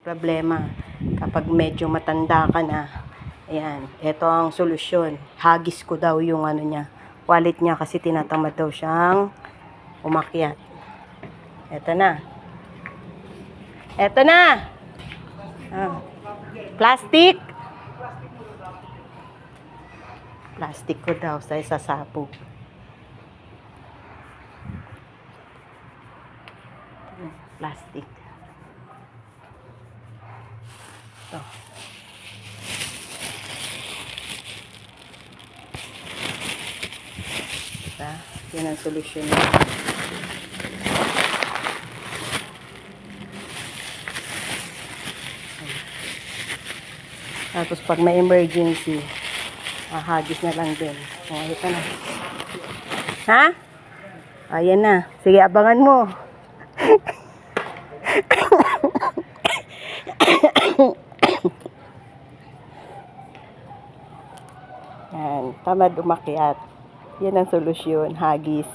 problema. Kapag medyo matanda ka na, ayan, ito ang solusyon. Hagis ko daw yung ano niya, wallet niya kasi tinatamad daw siyang umakyat. Ito na. Ito na. Ah. Plastic. Plastic ko daw sa isasabog. Plastic. Ito. Diba? Yan ang solusyon niya. Tapos pag may emergency, hagis na lang din. O, ito na. Ha? Ayan na. Sige, abangan mo. Yan. Tamad umakyat. Yan ang solusyon. Hagis.